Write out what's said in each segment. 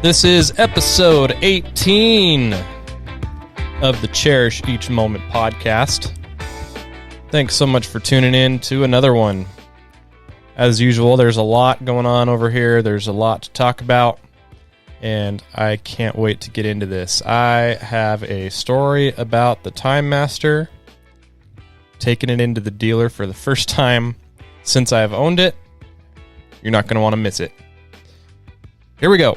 This is episode 18 of the Cherish Each Moment podcast. Thanks so much for tuning in to another one. As usual, there's a lot going on over here. There's a lot to talk about, and I can't wait to get into this. I have a story about the Timemaster, taking it into the dealer for the first time since I've owned it. You're not going to want to miss it. Here we go.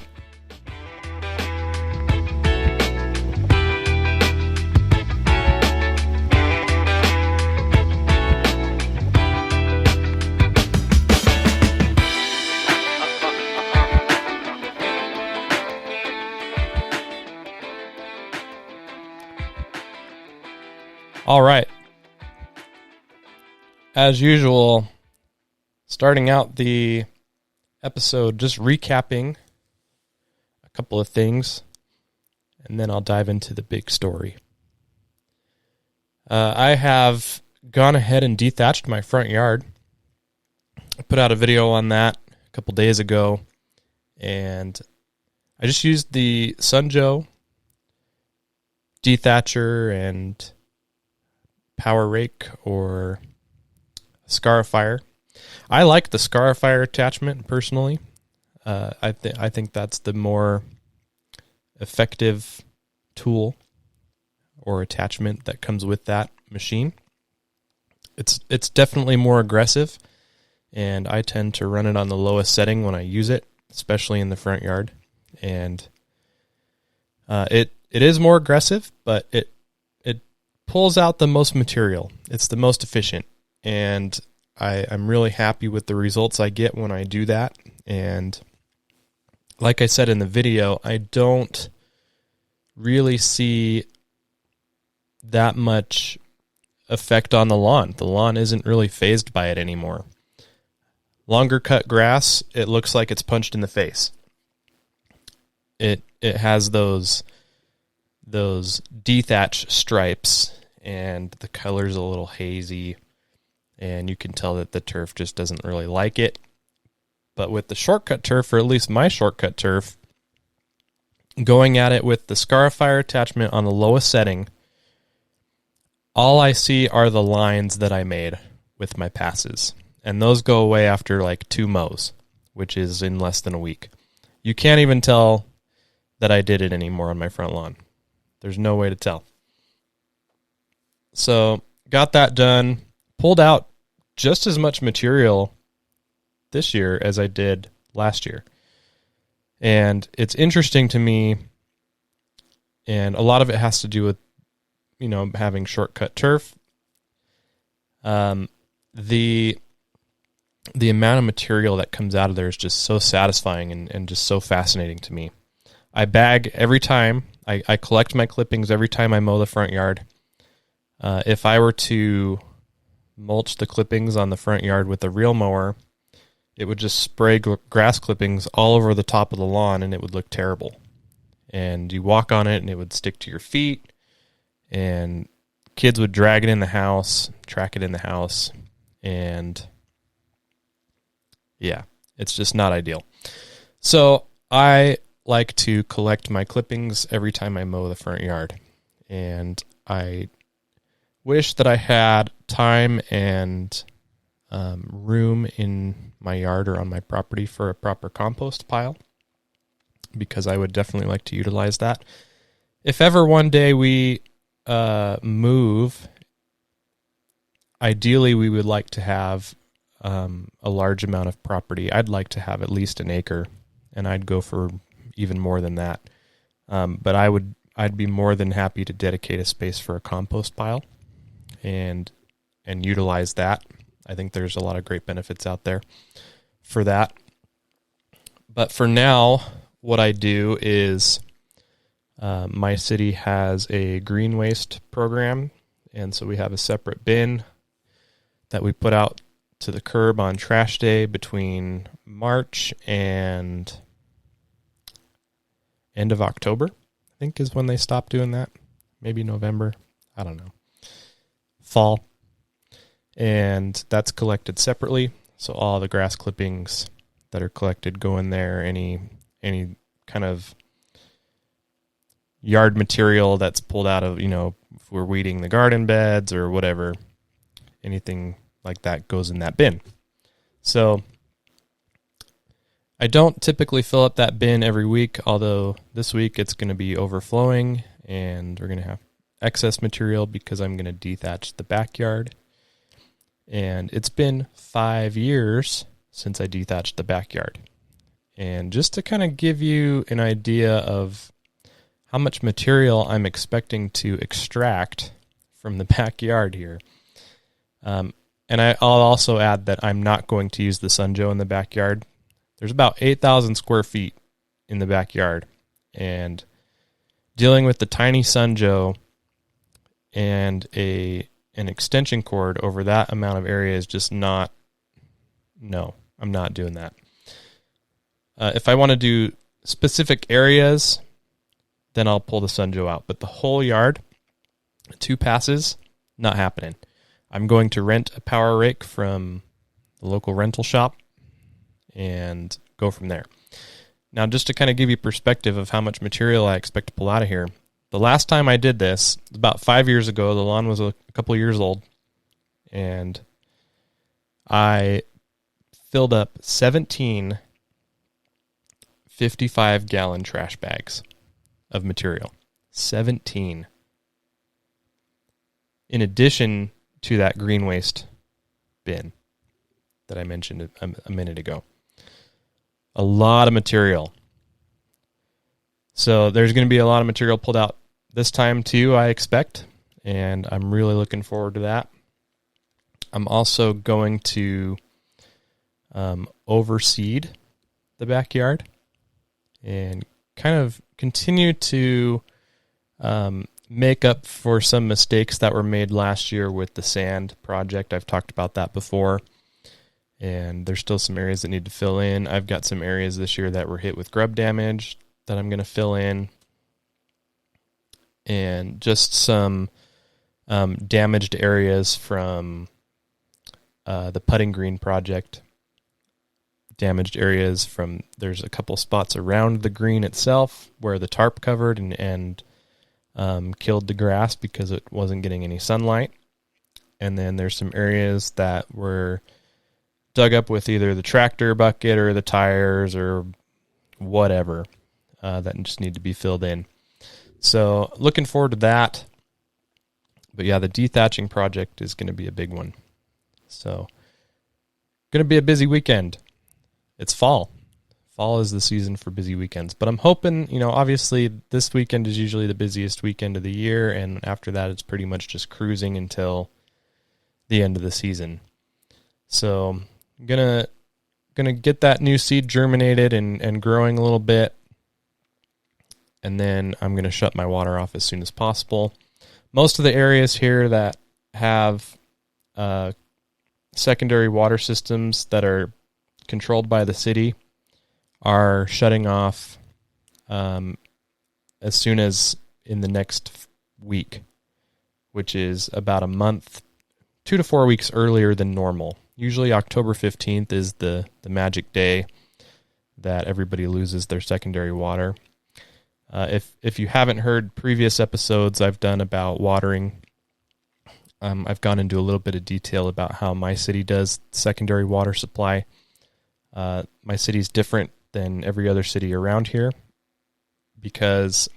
All right. As usual, starting out the episode, just recapping a couple of things, and then I'll dive into the big story. I have gone ahead and dethatched my front yard. I put out a video on that a couple days ago, and I just used the Sunjoe dethatcher and power rake or scarifier. I like the scarifier attachment personally. I think that's the more effective tool or attachment that comes with that machine. It's definitely more aggressive, and I tend to run it on the lowest setting when I use it, especially in the front yard. And it is more aggressive, but it pulls out the most material. It's the most efficient, and I'm really happy with the results I get when I do that. And like I said in the video, I don't really see that much effect on the lawn. The lawn isn't really fazed by it anymore. Longer cut grass, it looks like it's punched in the face. It has those dethatch stripes, and the color's a little hazy, and you can tell that the turf just doesn't really like it. But with the shortcut turf, or at least my shortcut turf, going at it with the scarifier attachment on the lowest setting, all I see are the lines that I made with my passes. And those go away after like 2 mows, which is in less than a week. You can't even tell that I did it anymore on my front lawn. There's no way to tell. So got that done, pulled out just as much material this year as I did last year. And it's interesting to me, and a lot of it has to do with, having shortcut turf. The amount of material that comes out of there is just so satisfying and just so fascinating to me. I bag every time. I collect my clippings every time I mow the front yard. If I were to mulch the clippings on the front yard with a reel mower, it would just spray grass clippings all over the top of the lawn, and it would look terrible. And you walk on it, and it would stick to your feet, and kids would drag it in the house, track it in the house, and yeah, it's just not ideal. So I like to collect my clippings every time I mow the front yard, and I wish that I had time and room in my yard or on my property for a proper compost pile, because I would definitely like to utilize that. If ever one day we move, ideally we would like to have a large amount of property. I'd like to have at least an acre, and I'd go for even more than that. But I'd be more than happy to dedicate a space for a compost pile and utilize that. I think there's a lot of great benefits out there for that. But for now, what I do is my city has a green waste program, and so we have a separate bin that we put out to the curb on trash day between March and end of October, I think is when they stopped doing that. Maybe November. I don't know. Fall. And that's collected separately. So all the grass clippings that are collected go in there. Any kind of yard material that's pulled out of, if we're weeding the garden beds or whatever, anything like that goes in that bin. So I don't typically fill up that bin every week, although this week it's going to be overflowing and we're going to have excess material because I'm going to dethatch the backyard. And it's been 5 years since I dethatched the backyard. And just to kind of give you an idea of how much material I'm expecting to extract from the backyard here. And I'll also add that I'm not going to use the Sunjoe in the backyard. There's about 8,000 square feet in the backyard. And dealing with the tiny Sunjoe and an extension cord over that amount of area is just not, no, I'm not doing that. If I want to do specific areas, then I'll pull the Sunjoe out. But the whole yard, 2 passes, not happening. I'm going to rent a power rake from the local rental shop and go from there. Now, just to kind of give you perspective of how much material I expect to pull out of here, the last time I did this, about 5 years ago, the lawn was a couple years old, and I filled up 17 55-gallon trash bags of material. 17. In addition to that green waste bin that I mentioned a minute ago. A lot of material. So there's going to be a lot of material pulled out this time too, I expect, and I'm really looking forward to that. I'm also going to overseed the backyard and kind of continue to make up for some mistakes that were made last year with the sand project. I've talked about that before, and there's still some areas that need to fill in. I've got some areas this year that were hit with grub damage that I'm going to fill in, and just some damaged areas from the putting green project. Damaged areas from, there's a couple spots around the green itself where the tarp covered and killed the grass because it wasn't getting any sunlight. And then there's some areas that were dug up with either the tractor bucket or the tires or whatever that just need to be filled in. So looking forward to that. But yeah, the dethatching project is going to be a big one. So going to be a busy weekend. It's fall. Fall is the season for busy weekends. But I'm hoping, obviously this weekend is usually the busiest weekend of the year, and after that it's pretty much just cruising until the end of the season. So I'm gonna get that new seed germinated and growing a little bit, and then I'm gonna shut my water off as soon as possible. Most of the areas here that have secondary water systems that are controlled by the city are shutting off as soon as in the next week, which is about a month, 2 to 4 weeks earlier than normal. Usually October 15th is the magic day that everybody loses their secondary water. If you haven't heard previous episodes I've done about watering, I've gone into a little bit of detail about how my city does secondary water supply. My city's different than every other city around here because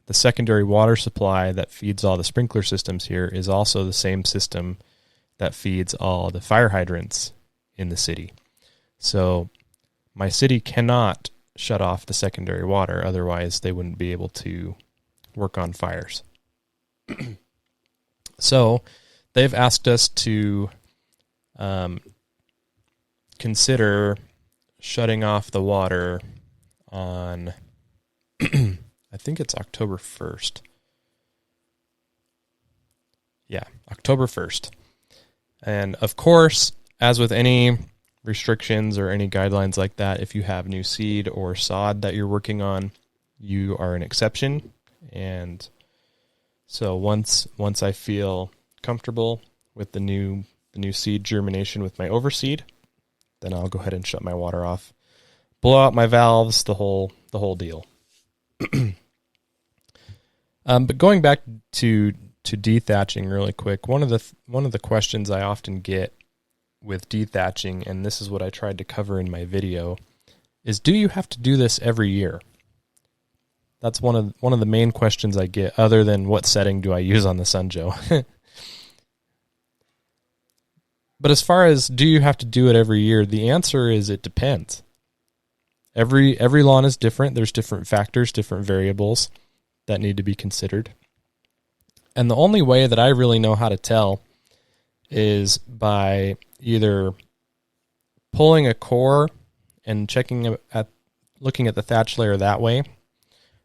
the secondary water supply that feeds all the sprinkler systems here is also the same system that feeds all the fire hydrants in the city. So my city cannot shut off the secondary water, otherwise they wouldn't be able to work on fires. So they've asked us to consider shutting off the water on, I think it's October 1st. Yeah, October 1st. And of course, as with any restrictions or any guidelines like that, if you have new seed or sod that you're working on, you are an exception. And so once I feel comfortable with the new seed germination with my overseed, then I'll go ahead and shut my water off, blow out my valves, the whole deal. But going back to dethatching really quick, one of the questions I often get with dethatching, and this is what I tried to cover in my video, is do you have to do this every year? That's one of the main questions I get, other than what setting do I use on the Sunjoe. But as far as do you have to do it every year, the answer is it depends. Every lawn is different. There's different factors, different variables that need to be considered. And the only way that I really know how to tell is by either pulling a core and looking at the thatch layer that way,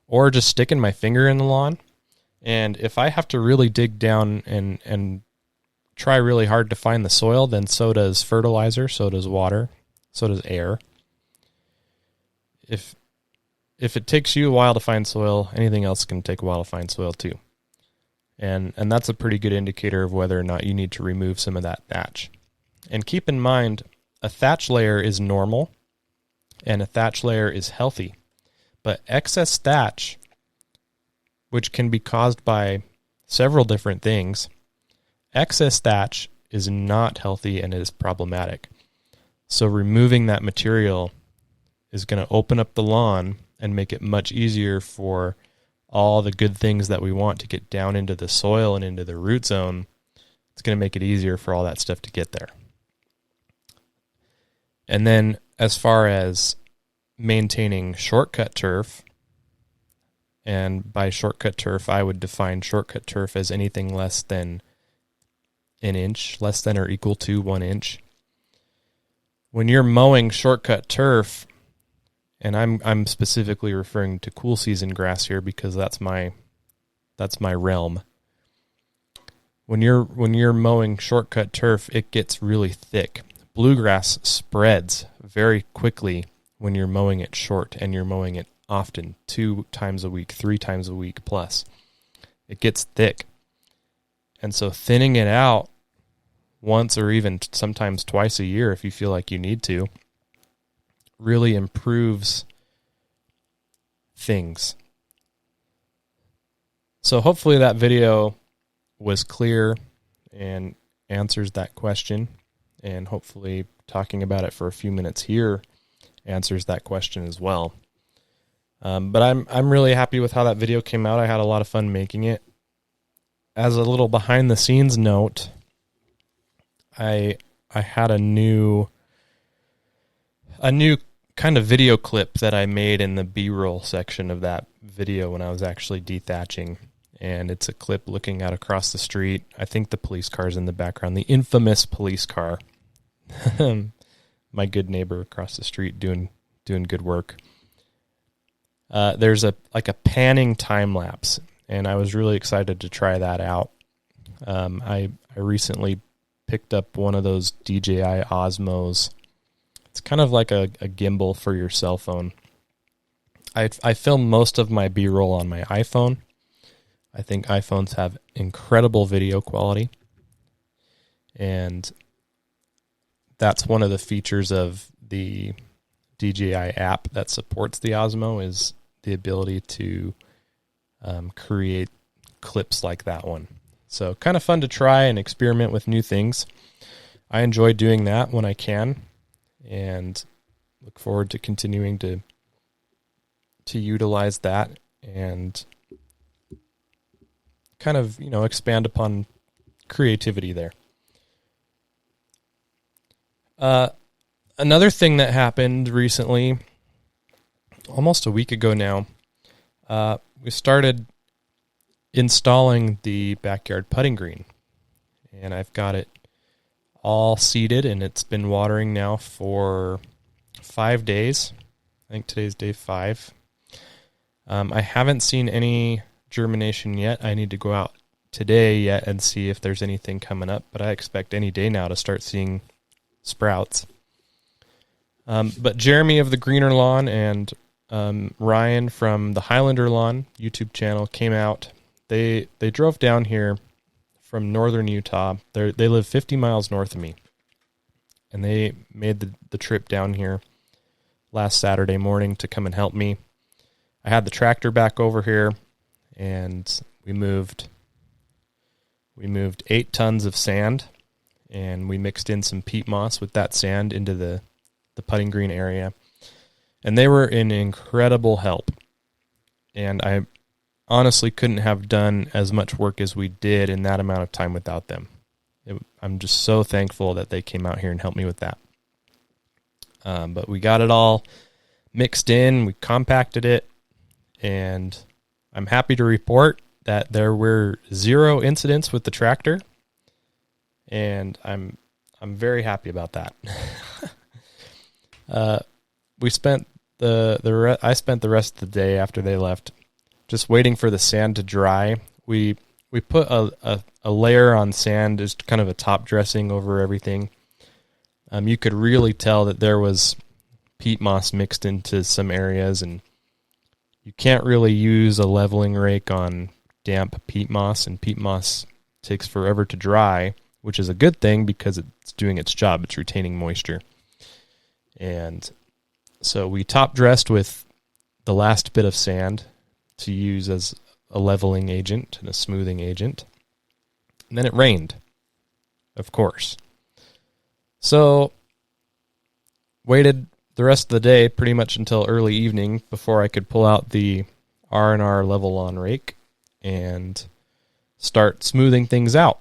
or just sticking my finger in the lawn. And if I have to really dig down and try really hard to find the soil, then so does fertilizer, so does water, so does air. If it takes you a while to find soil, anything else can take a while to find soil too. And that's a pretty good indicator of whether or not you need to remove some of that thatch. And keep in mind, a thatch layer is normal and a thatch layer is healthy. But excess thatch, which can be caused by several different things, excess thatch is not healthy and is problematic. So removing that material is going to open up the lawn and make it much easier for all the good things that we want to get down into the soil and into the root zone. It's going to make it easier for all that stuff to get there. And then as far as maintaining shortcut turf, and by shortcut turf, I would define shortcut turf as anything less than an inch, less than or equal to 1 inch. When you're mowing shortcut turf, and I'm specifically referring to cool season grass here because that's my realm. When you're mowing shortcut turf, it gets really thick. Bluegrass spreads very quickly when you're mowing it short, and you're mowing it often, 2 times a week, 3 times a week plus. It gets thick. And so thinning it out once or even sometimes twice a year if you feel like you need to really improves things. So hopefully that video was clear and answers that question, and hopefully talking about it for a few minutes here answers that question as well. But I'm really happy with how that video came out. I had a lot of fun making it. As a little behind the scenes note, I had a new kind of video clip that I made in the B-roll section of that video when I was actually dethatching. And it's a clip looking out across the street. I think the police car's in the background, the infamous police car. My good neighbor across the street doing good work. There's a panning time lapse, and I was really excited to try that out. I recently picked up one of those DJI Osmos. It's kind of like a gimbal for your cell phone. I film most of my B-roll on my iPhone. I think iPhones have incredible video quality, and that's one of the features of the DJI app that supports the Osmo is the ability to create clips like that one. So kind of fun to try and experiment with new things. I enjoy doing that when I can, and look forward to continuing to utilize that and kind of, expand upon creativity there. Another thing that happened recently, almost a week ago now, we started installing the backyard putting green, and I've got it all seeded, and it's been watering now for 5 days. I think today's day 5. I haven't seen any germination yet. I need to go out today yet and see if there's anything coming up, but I expect any day now to start seeing sprouts. But Jeremy of the Greener Lawn and Ryan from the Highlander Lawn YouTube channel came out. They drove down here from northern Utah. They live 50 miles north of me, and they made the trip down here last Saturday morning to come and help me. I had the tractor back over here, and we moved 8 tons of sand, and we mixed in some peat moss with that sand into the putting green area. And they were an incredible help. And I honestly couldn't have done as much work as we did in that amount of time without them. I'm just so thankful that they came out here and helped me with that. But we got it all mixed in, we compacted it, and I'm happy to report that there were 0 incidents with the tractor, and I'm very happy about that. I spent the rest of the day after they left just waiting for the sand to dry. We put a layer on sand as kind of a top dressing over everything. You could really tell that there was peat moss mixed into some areas, and you can't really use a leveling rake on damp peat moss, and peat moss takes forever to dry, which is a good thing because it's doing its job. It's retaining moisture. And so we top dressed with the last bit of sand to use as a leveling agent and a smoothing agent. And then it rained, of course. So waited the rest of the day pretty much until early evening before I could pull out the R&R level on rake and start smoothing things out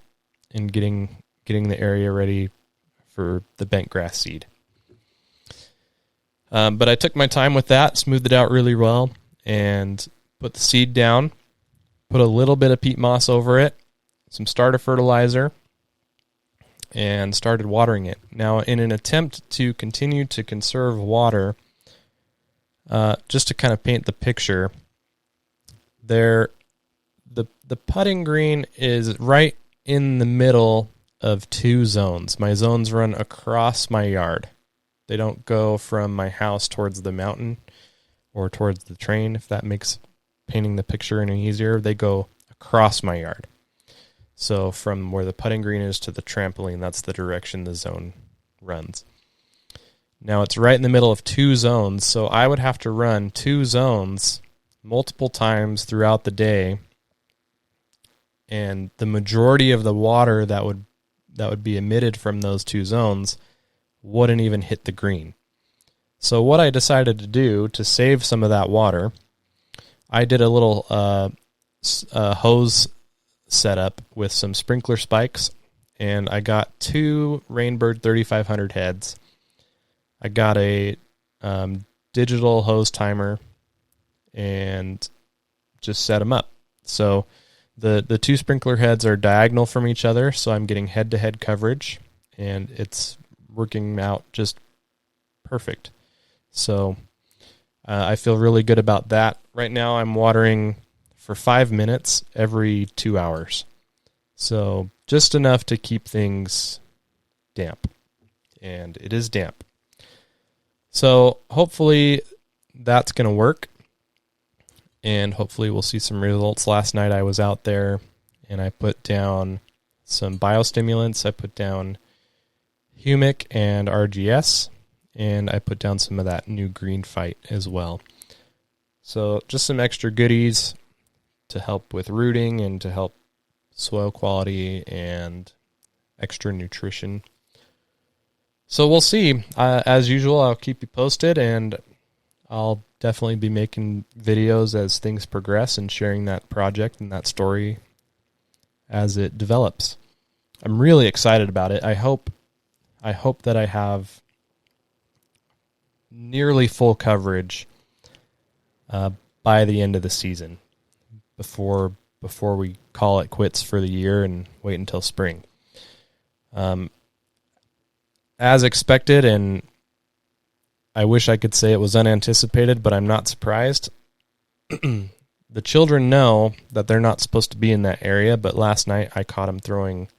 and getting the area ready for the bent grass seed. But I took my time with that, smoothed it out really well, and put the seed down, put a little bit of peat moss over it, some starter fertilizer, and started watering it. Now, in an attempt to continue to conserve water, just to kind of paint the picture, the putting green is right in the middle of 2 zones. My zones run across my yard. They don't go from my house towards the mountain or towards the train, if that makes painting the picture any easier. They go across my yard. So from where the putting green is to the trampoline, that's the direction the zone runs. Now it's right in the middle of 2 zones, so I would have to run 2 zones multiple times throughout the day, and the majority of the water that would be emitted from those 2 zones wouldn't even hit the green. So what I decided to do to save some of that water, I did a little hose setup with some sprinkler spikes, and I got 2 Rainbird 3500 heads. I got a digital hose timer and just set them up. So the 2 sprinkler heads are diagonal from each other, so I'm getting head-to-head coverage, and it's working out just perfect. So I feel really good about that. Right now I'm watering for 5 minutes every 2 hours. So just enough to keep things damp. And it is damp. So hopefully that's going to work. And hopefully we'll see some results. Last night I was out there and I put down some biostimulants. I put down humic and RGS, and I put down some of that new green fight as well. So just some extra goodies to help with rooting and to help soil quality and extra nutrition. So we'll see. As usual, I'll keep you posted, and I'll definitely be making videos as things progress and sharing that project and that story as it develops. I'm really excited about it. I hope that I have nearly full coverage by the end of the season before we call it quits for the year and wait until spring. As expected, and I wish I could say it was unanticipated, but I'm not surprised. The children know that they're not supposed to be in that area, but last night I caught them throwing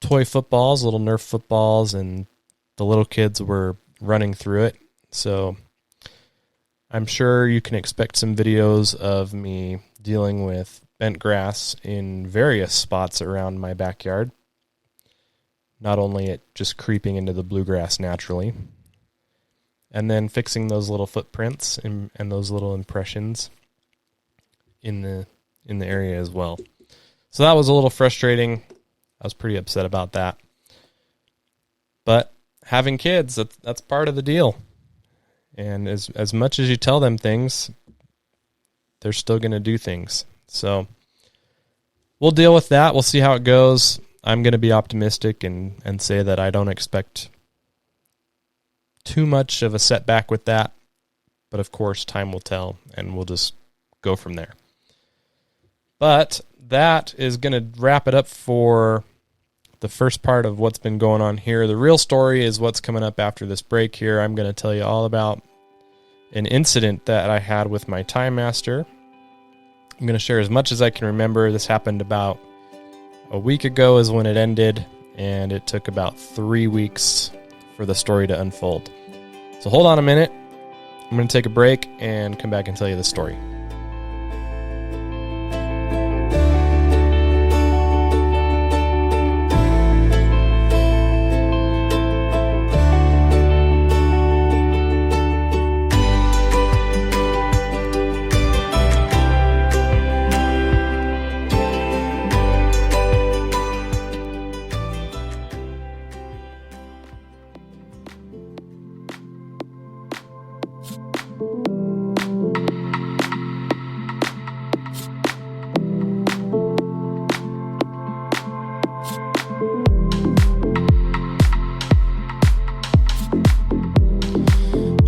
toy footballs, little Nerf footballs, and the little kids were running through it. So I'm sure you can expect some videos of me dealing with bent grass in various spots around my backyard. Not only it just creeping into the bluegrass naturally. and then fixing those little footprints and those little impressions in the area as well. So that was a little frustrating. I was pretty upset about that. But having kids, that's part of the deal. And as much as you tell them things, they're still going to do things. So we'll deal with that. We'll see how it goes. I'm going to be optimistic and say that I don't expect too much of a setback with that. But of course, time will tell, and we'll just go from there. But that is going to wrap it up for the first part of what's been going on here. The real story is what's coming up after this break here. I'm going to tell you all about an incident that I had with my Timemaster. I'm going to share as much as I can remember. This happened about a week ago is when it ended, and it took about 3 weeks for the story to unfold. So hold on a minute. I'm going to take a break and come back and tell you the story.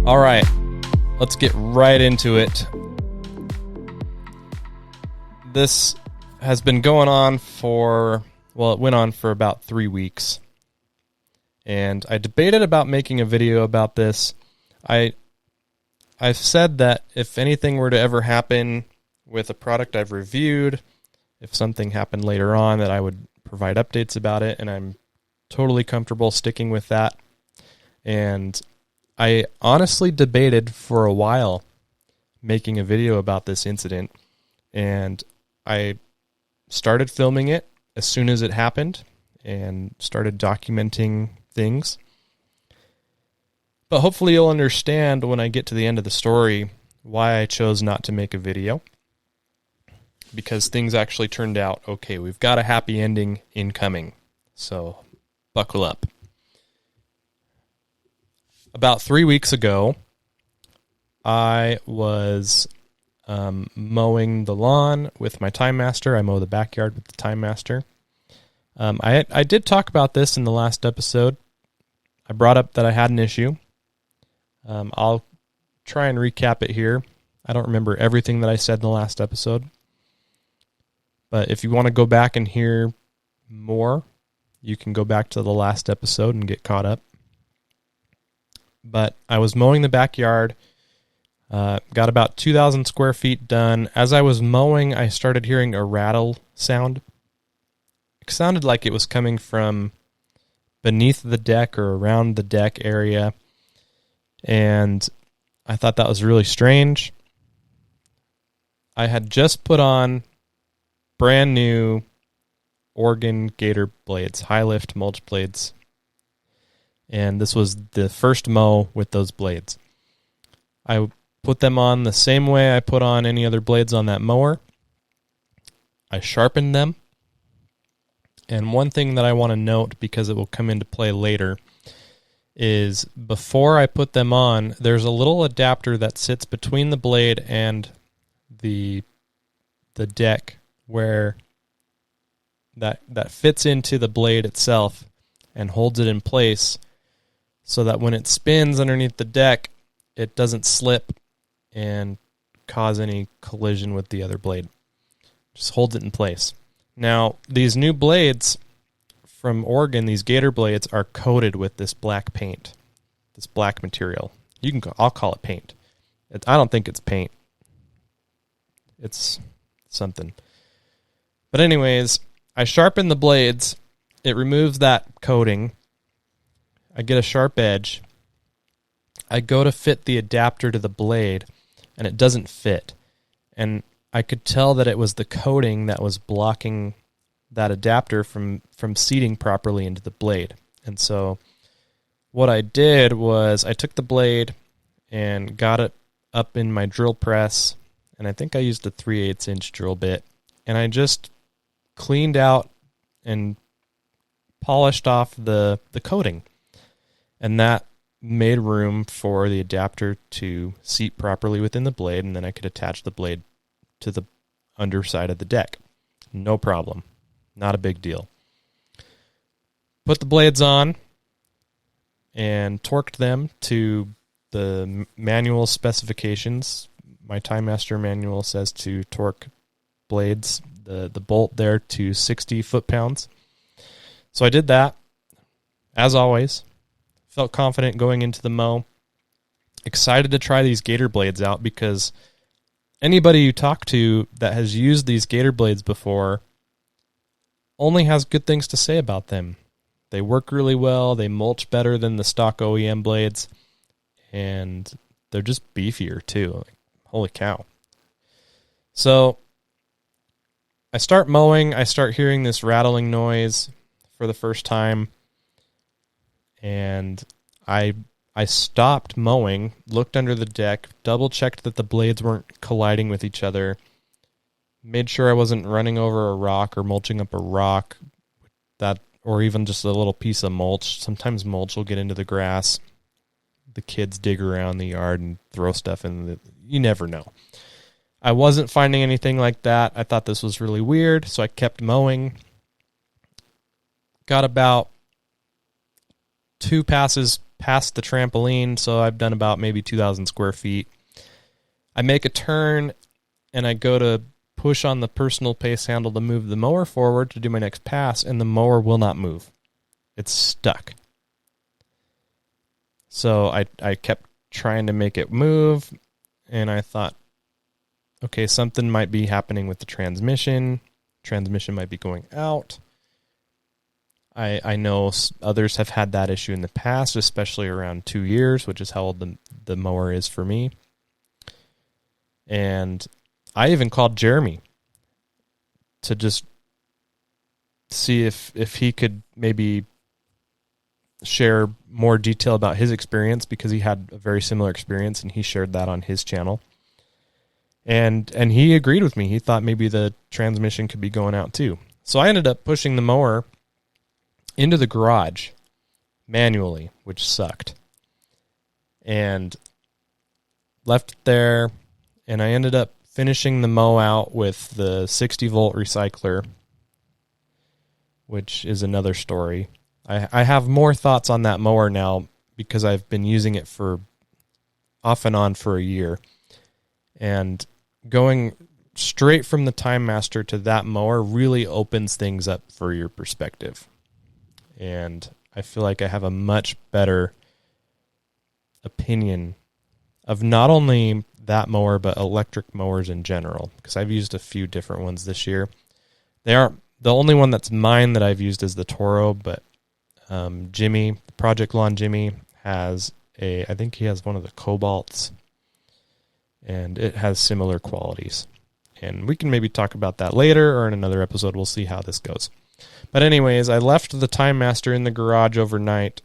All right, let's get right into it. This has been going on it went on for about 3 weeks. And I debated about making a video about this. I've said that if anything were to ever happen with a product I've reviewed, if something happened later on, that I would provide updates about it, and I'm totally comfortable sticking with that. And I honestly debated for a while making a video about this incident, and I started filming it as soon as it happened and started documenting things. But hopefully you'll understand when I get to the end of the story why I chose not to make a video, because things actually turned out okay. We've got a happy ending incoming, so buckle up. About 3 weeks ago, I was mowing the lawn with my Timemaster. I mow the backyard with the Timemaster. I did talk about this in the last episode. I brought up that I had an issue. I'll try and recap it here. I don't remember everything that I said in the last episode. But if you want to go back and hear more, you can go back to the last episode and get caught up. But I was mowing the backyard, got about 2,000 square feet done. As I was mowing, I started hearing a rattle sound. It sounded like it was coming from beneath the deck or around the deck area, and I thought that was really strange. I had just put on brand new Oregon Gator blades, high lift mulch blades. And this was the first mow with those blades. I put them on the same way I put on any other blades on that mower. I sharpened them. And one thing that I want to note, because it will come into play later, is before I put them on, there's a little adapter that sits between the blade and the deck where that fits into the blade itself and holds it in place, so that when it spins underneath the deck, it doesn't slip and cause any collision with the other blade. Just holds it in place. Now, these new blades from Oregon, these Gator blades, are coated with this black paint, this black material. I'll call it paint. I don't think it's paint. It's something. But anyways, I sharpen the blades. It removes that coating. I get a sharp edge. I go to fit the adapter to the blade, and it doesn't fit. And I could tell that it was the coating that was blocking that adapter from seating properly into the blade. And so what I did was I took the blade, and got it up in my drill press, and I think I used a 3/8 inch drill bit, and I just cleaned out and polished off the coating, and that made room for the adapter to seat properly within the blade, and then I could attach the blade to the underside of the deck. No problem. Not a big deal. Put the blades on and torqued them to the manual specifications. My Timemaster manual says to torque blades, the bolt there, to 60 foot-pounds. So I did that, as always. Felt confident going into the mow. Excited to try these gator blades out, because anybody you talk to that has used these gator blades before only has good things to say about them. They work really well. They mulch better than the stock OEM blades, and they're just beefier too. Like, holy cow. So I start mowing. I start hearing this rattling noise for the first time, and I stopped mowing, looked under the deck, double-checked that the blades weren't colliding with each other, made sure I wasn't running over a rock or mulching up a rock, or even just a little piece of mulch. Sometimes mulch will get into the grass. The kids dig around the yard and throw stuff in. You never know. I wasn't finding anything like that. I thought this was really weird, so I kept mowing. Got about 2 passes past the trampoline, so I've done about maybe 2,000 square feet. I make a turn, and I go to push on the personal pace handle to move the mower forward to do my next pass, and the mower will not move. It's stuck. So I kept trying to make it move, and I thought, okay, something might be happening with the transmission. Transmission might be going out. I know others have had that issue in the past, especially around 2 years, which is how old the mower is for me. And I even called Jeremy to just see if he could maybe share more detail about his experience, because he had a very similar experience, and he shared that on his channel. And he agreed with me. He thought maybe the transmission could be going out too. So I ended up pushing the mower into the garage manually, which sucked, and left it there. And I ended up finishing the mow out with the 60-volt recycler, which is another story. I have more thoughts on that mower now, because I've been using it for off and on for a year. And going straight from the Timemaster to that mower really opens things up for your perspective. And I feel like I have a much better opinion of not only that mower, but electric mowers in general, because I've used a few different ones this year. They aren't the only one that's mine that I've used is the Toro, but Jimmy, Project Lawn Jimmy, has I think he has one of the Cobalts, and it has similar qualities. And we can maybe talk about that later or in another episode. We'll see how this goes. But anyways, I left the Timemaster in the garage overnight,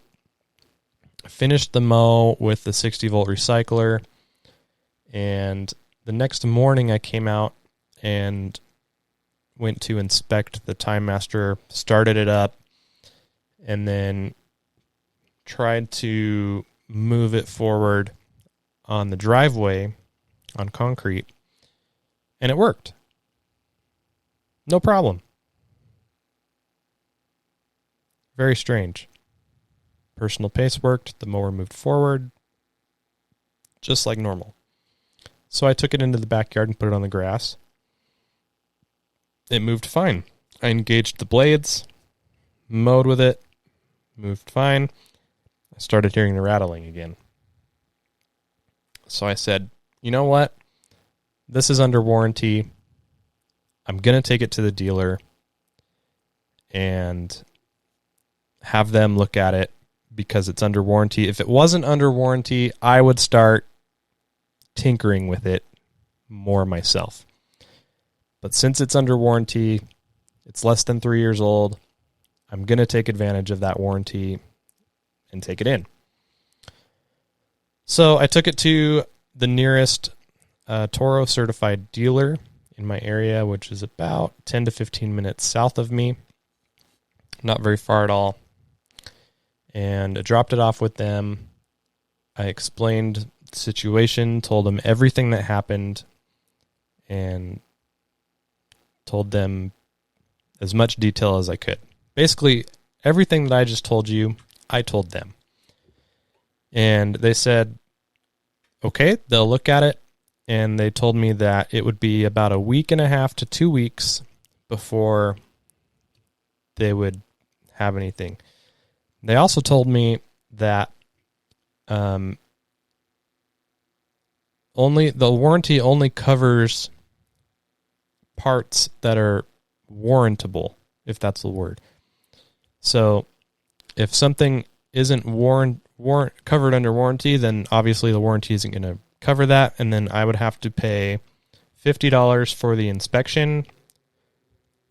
finished the mow with the 60-volt recycler, and the next morning I came out and went to inspect the Timemaster, started it up, and then tried to move it forward on the driveway on concrete, and it worked. No problem. Very strange. Personal pace worked. The mower moved forward just like normal. So I took it into the backyard and put it on the grass. It moved fine. I engaged the blades, mowed with it, moved fine. I started hearing the rattling again. So I said, you know what? This is under warranty. I'm going to take it to the dealer and have them look at it because it's under warranty. If it wasn't under warranty, I would start tinkering with it more myself. But since it's under warranty, it's less than 3 years old, I'm going to take advantage of that warranty and take it in. So I took it to the nearest Toro certified dealer in my area, which is about 10 to 15 minutes south of me. Not very far at all. And I dropped it off with them. I explained the situation, told them everything that happened, and told them as much detail as I could. Basically, everything that I just told you, I told them. And they said, okay, they'll look at it. And they told me that it would be about a week and a half to 2 weeks before they would have anything. They also told me that only the warranty only covers parts that are warrantable, if that's the word. So if something isn't covered under warranty, then obviously the warranty isn't going to cover that, and then I would have to pay $50 for the inspection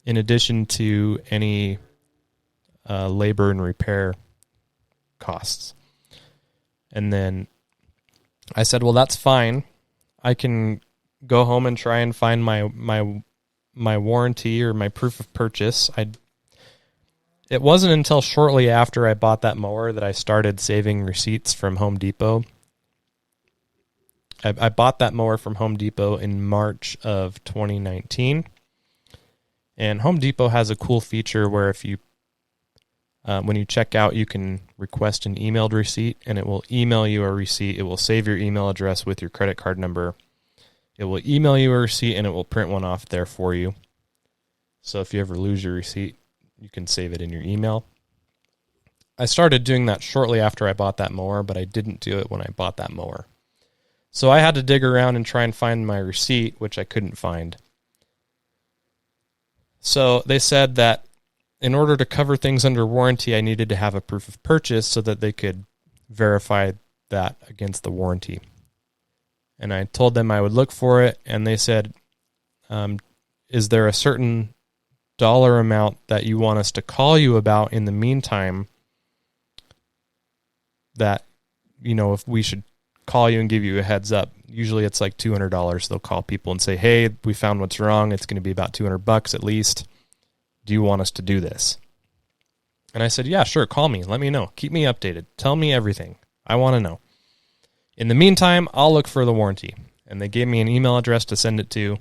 in addition to any labor and repair costs. And then I said, well, that's fine. I can go home and try and find my warranty or my proof of purchase. It wasn't until shortly after I bought that mower that I started saving receipts from Home Depot. I bought that mower from Home Depot in March of 2019. And Home Depot has a cool feature where if you when you check out, you can request an emailed receipt, and it will email you a receipt. It will save your email address with your credit card number. It will email you a receipt, and it will print one off there for you. So if you ever lose your receipt, you can save it in your email. I started doing that shortly after I bought that mower, but I didn't do it when I bought that mower. So I had to dig around and try and find my receipt, which I couldn't find. So they said that in order to cover things under warranty, I needed to have a proof of purchase so that they could verify that against the warranty. And I told them I would look for it, and they said, is there a certain dollar amount that you want us to call you about in the meantime that, if we should call you and give you a heads up? Usually it's like $200. They'll call people and say, hey, we found what's wrong. It's going to be about $200 at least. Do you want us to do this? And I said, yeah, sure. Call me. Let me know. Keep me updated. Tell me everything. I want to know. In the meantime, I'll look for the warranty. And they gave me an email address to send it to.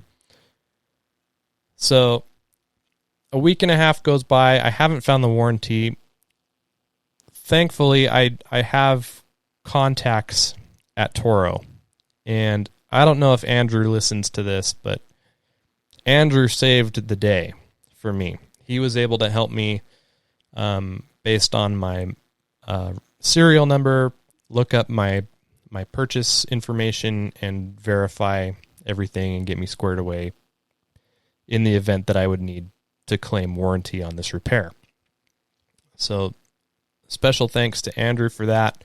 So a week and a half goes by. I haven't found the warranty. Thankfully, I have contacts at Toro. And I don't know if Andrew listens to this, but Andrew saved the day for me. He was able to help me based on my serial number, look up my purchase information, and verify everything and get me squared away in the event that I would need to claim warranty on this repair. So special thanks to Andrew for that.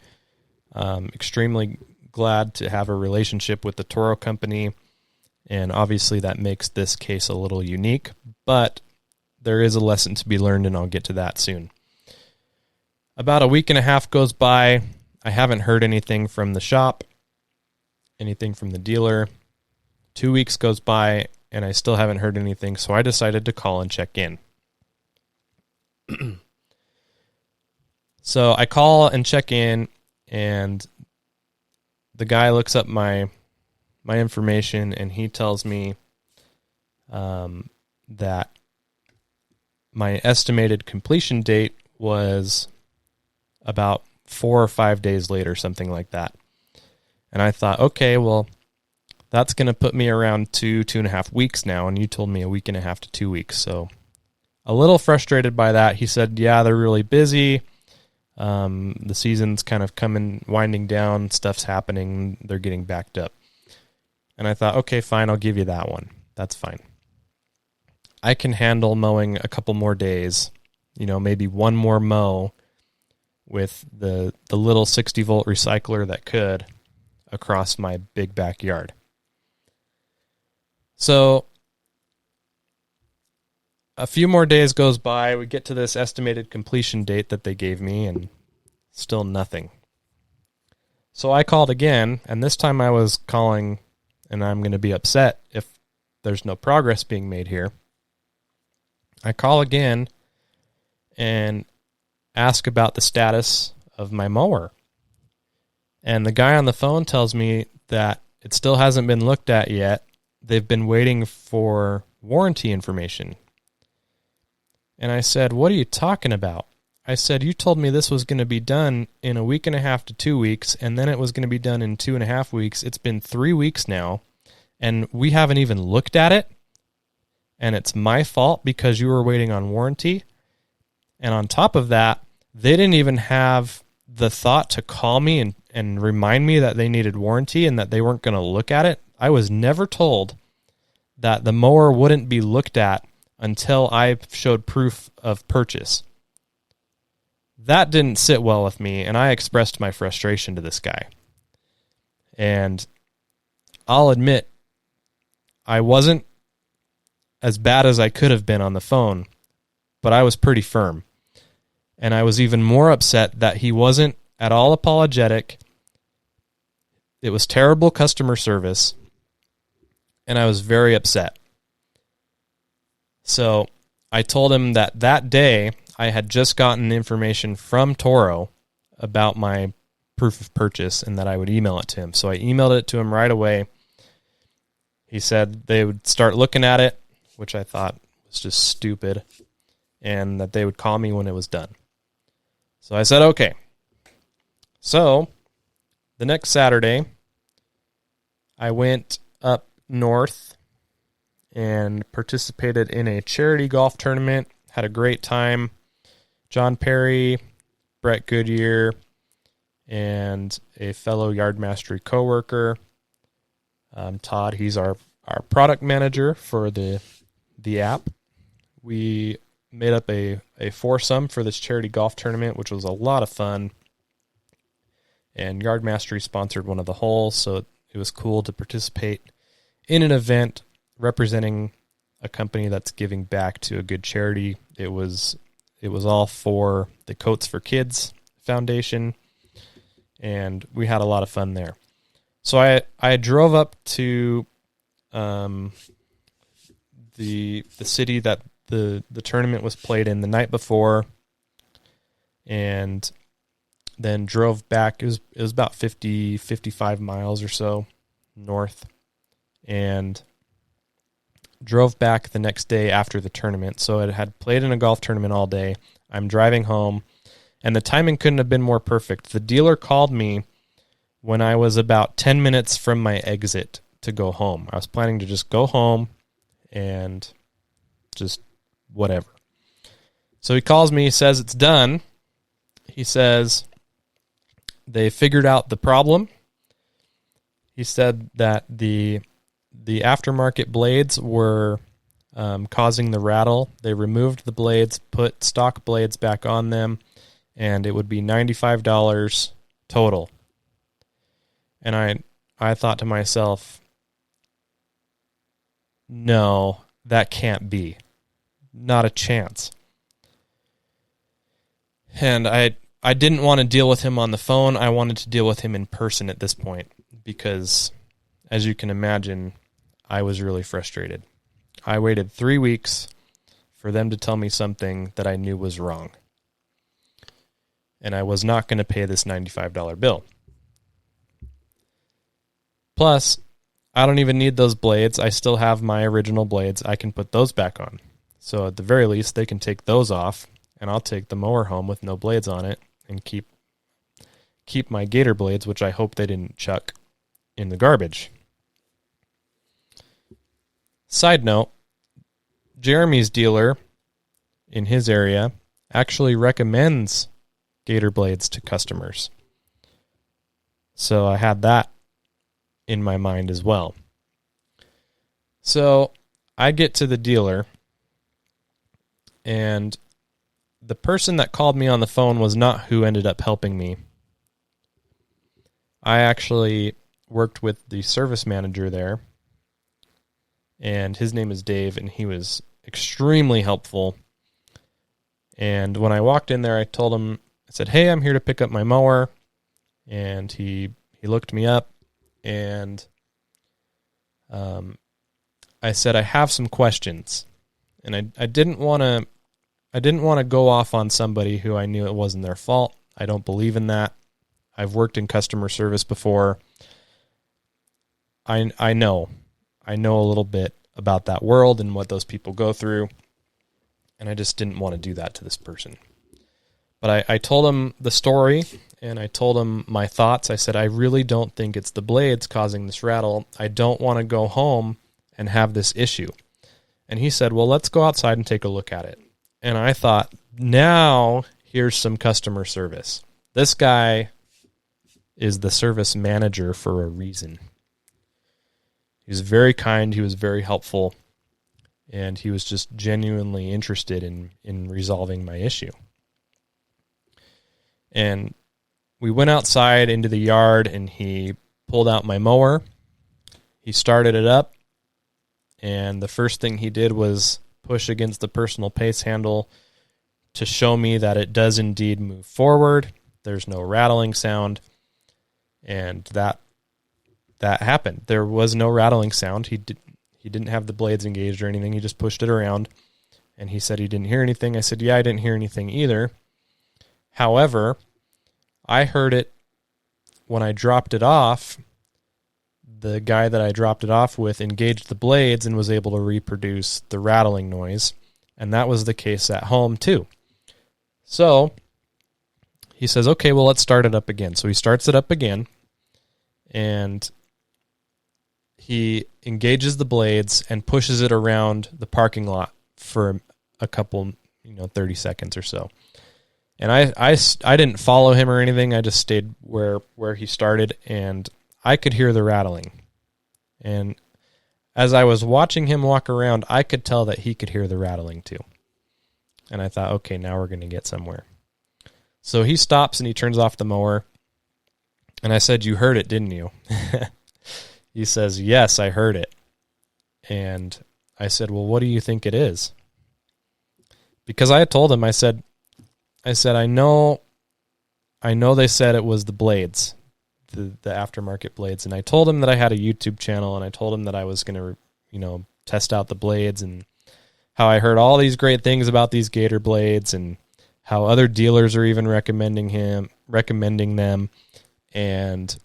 Extremely glad to have a relationship with the Toro company, and obviously that makes this case a little unique, but there is a lesson to be learned, and I'll get to that soon. About a week and a half goes by. I haven't heard anything from the shop, anything from the dealer. 2 weeks goes by, and I still haven't heard anything, so I decided to call and check in. So I call and check in, and the guy looks up my information, and he tells me that my estimated completion date was about 4 or 5 days later, something like that. And I thought, okay, well, that's going to put me around 2.5 weeks now, and you told me a week and a half to 2 weeks. So a little frustrated by that. He said, yeah, they're really busy. The season's kind of winding down, stuff's happening, they're getting backed up. And I thought, okay, fine, I'll give you that one. That's fine. I can handle mowing a couple more days, maybe one more mow with the little 60-volt recycler that could across my big backyard. So a few more days goes by. We get to this estimated completion date that they gave me, and still nothing. So I called again, and this time I was calling, and I'm going to be upset if there's no progress being made here. I call again and ask about the status of my mower. And the guy on the phone tells me that it still hasn't been looked at yet. They've been waiting for warranty information. And I said, what are you talking about? I said, you told me this was going to be done in a week and a half to 2 weeks, and then it was going to be done in 2.5 weeks. It's been 3 weeks now, and we haven't even looked at it. And it's my fault because you were waiting on warranty. And on top of that, they didn't even have the thought to call me and remind me that they needed warranty and that they weren't going to look at it. I was never told that the mower wouldn't be looked at until I showed proof of purchase. That didn't sit well with me, and I expressed my frustration to this guy. And I'll admit, I wasn't as bad as I could have been on the phone, but I was pretty firm. And I was even more upset that he wasn't at all apologetic. It was terrible customer service, and I was very upset. So I told him that day I had just gotten information from Toro about my proof of purchase and that I would email it to him. So I emailed it to him right away. He said they would start looking at it, which I thought was just stupid, and that they would call me when it was done. So I said, okay. So the next Saturday, I went up north and participated in a charity golf tournament, had a great time. John Perry, Brett Goodyear, and a fellow Yard Mastery coworker, Todd. He's our product manager for the app. We made up a foursome for this charity golf tournament, which was a lot of fun. And Yard Mastery sponsored one of the holes, so it was cool to participate in an event representing a company that's giving back to a good charity. It was all for the Coats for Kids Foundation, and we had a lot of fun there. So I drove up to the city that the tournament was played in the night before, and then drove back. It was about 55 miles or so north, and drove back the next day after the tournament. So I had played in a golf tournament all day. I'm driving home, and the timing couldn't have been more perfect. The dealer called me when I was about 10 minutes from my exit to go home. I was planning to just go home and just whatever. So he calls me, he says it's done. He says they figured out the problem. He said that the aftermarket blades were causing the rattle. They removed the blades, put stock blades back on them, and it would be $95 total. And I thought to myself, no, that can't be. Not a chance. And I didn't want to deal with him on the phone. I wanted to deal with him in person at this point because, as you can imagine, I was really frustrated. I waited 3 weeks for them to tell me something that I knew was wrong. And I was not going to pay this $95 bill. Plus, I don't even need those blades. I still have my original blades. I can put those back on. So at the very least, they can take those off, and I'll take the mower home with no blades on it and keep my gator blades, which I hope they didn't chuck, in the garbage. Side note, Jeremy's dealer in his area actually recommends gator blades to customers. So I had that in my mind as well. So I get to the dealer, and the person that called me on the phone was not who ended up helping me. I actually worked with the service manager there, and his name is Dave, and he was extremely helpful. And when I walked in there, I told him, I said, hey, I'm here to pick up my mower. And he He looked me up, and I said, I have some questions. And I didn't want to go off on somebody who I knew it wasn't their fault. I don't believe in that. I've worked in customer service before. I know a little bit about that world and what those people go through, and I just didn't want to do that to this person. But I told him the story, and I told him my thoughts. I said, I really don't think it's the blades causing this rattle. I don't want to go home and have this issue. And he said, well, let's go outside and take a look at it. And I thought, now here's some customer service. This guy is the service manager for a reason. He was very kind. He was very helpful. And he was just genuinely interested in resolving my issue. And we went outside into the yard, and he pulled out my mower. He started it up. And the first thing he did was push against the personal pace handle to show me that it does indeed move forward. There's no rattling sound. And that happened. There was no rattling sound. He didn't have the blades engaged or anything. He just pushed it around. And he said he didn't hear anything. I said, yeah, I didn't hear anything either. However, I heard it when I dropped it off. The guy that I dropped it off with engaged the blades and was able to reproduce the rattling noise. And that was the case at home too. So he says, okay, well, let's start it up again. So he starts it up again, and he engages the blades and pushes it around the parking lot for a couple, 30 seconds or so. And I didn't follow him or anything. I just stayed where he started, and I could hear the rattling. And as I was watching him walk around, I could tell that he could hear the rattling too. And I thought, okay, now we're going to get somewhere. So he stops and he turns off the mower. And I said, you heard it, didn't you? He says, yes, I heard it. And I said, well, what do you think it is? Because I had told him, I said, I know they said it was the blades, the aftermarket blades. And I told him that I had a YouTube channel, and I told him that I was going to, test out the blades, and how I heard all these great things about these Gator blades, and how other dealers are even recommending them, and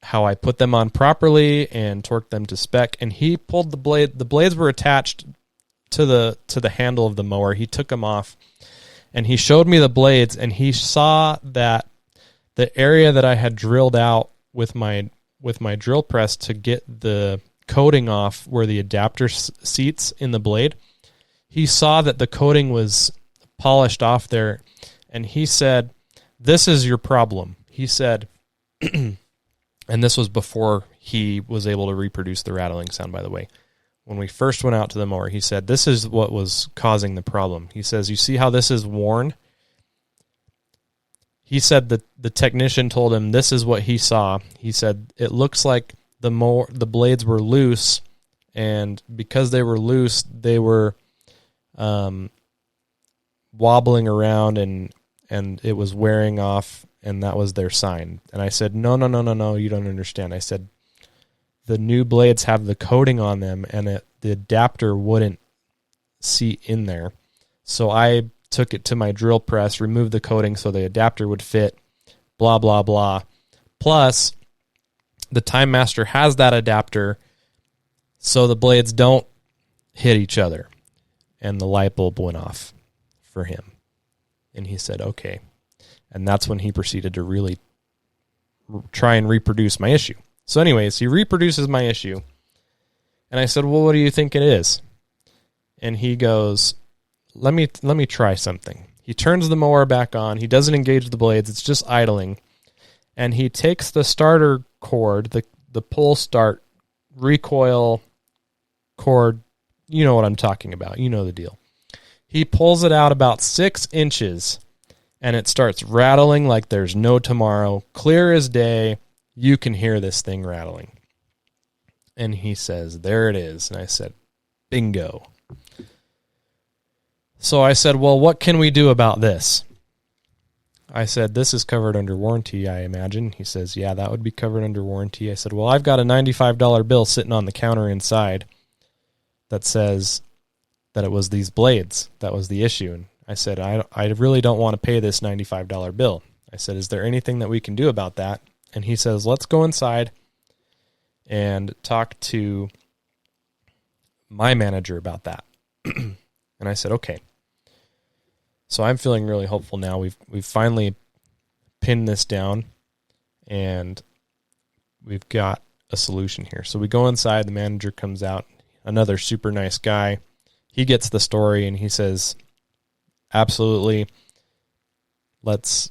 how I put them on properly and torqued them to spec. And he pulled the blade. The blades were attached to the handle of the mower. He took them off, and he showed me the blades, and he saw that the area that I had drilled out with my drill press to get the coating off where the adapter seats in the blade, he saw that the coating was polished off there, and he said, this is your problem. He said, and this was before he was able to reproduce the rattling sound, by the way. When we first went out to the mower, he said, this is what was causing the problem. He says, you see how this is worn? He said that the technician told him this is what he saw. He said, it looks like the blades were loose, and because they were loose, they were wobbling around, and it was wearing off, and that was their sign. And I said, no, you don't understand. I said, the new blades have the coating on them, and the adapter wouldn't seat in there. So I took it to my drill press, removed the coating so the adapter would fit, blah, blah, blah. Plus, the Timemaster has that adapter so the blades don't hit each other. And the light bulb went off for him. And he said, okay. And that's when he proceeded to really try and reproduce my issue. So anyways, he reproduces my issue. And I said, well, what do you think it is? And he goes, let me try something. He turns the mower back on. He doesn't engage the blades. It's just idling. And he takes the starter cord, the pull start recoil cord. You know what I'm talking about. You know the deal. He pulls it out about 6 inches, and it starts rattling like there's no tomorrow. Clear as day. You can hear this thing rattling. And he says, there it is. And I said, bingo. So I said, well, what can we do about this? I said, this is covered under warranty, I imagine. He says, yeah, that would be covered under warranty. I said, well, I've got a $95 bill sitting on the counter inside that says that it was these blades that was the issue. And I said, I really don't want to pay this $95 bill. I said, is there anything that we can do about that? And he says, let's go inside and talk to my manager about that. And I said, okay. So I'm feeling really hopeful now. We've finally pinned this down, and we've got a solution here. So we go inside, the manager comes out, another super nice guy. He gets the story, and he says, absolutely, let's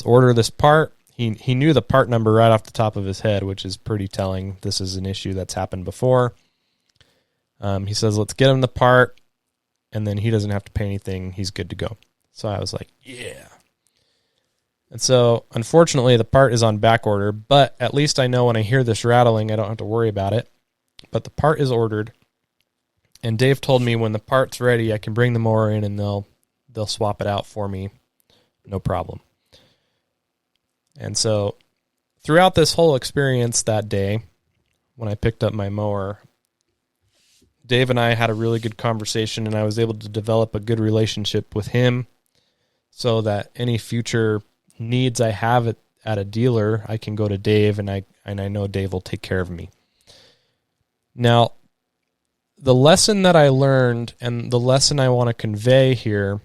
order this part. He knew the part number right off the top of his head, which is pretty telling. This is an issue that's happened before. He says, let's get him the part, and then he doesn't have to pay anything. He's good to go. So I was like, yeah. And so, unfortunately, the part is on back order, but at least I know when I hear this rattling, I don't have to worry about it. But the part is ordered, and Dave told me when the part's ready, I can bring the mower in, and they'll swap it out for me. No problem. And so, throughout this whole experience that day, when I picked up my mower, Dave and I had a really good conversation, and I was able to develop a good relationship with him so that any future needs I have at a dealer, I can go to Dave, and I know Dave will take care of me. Now, the lesson that I learned and the lesson I want to convey here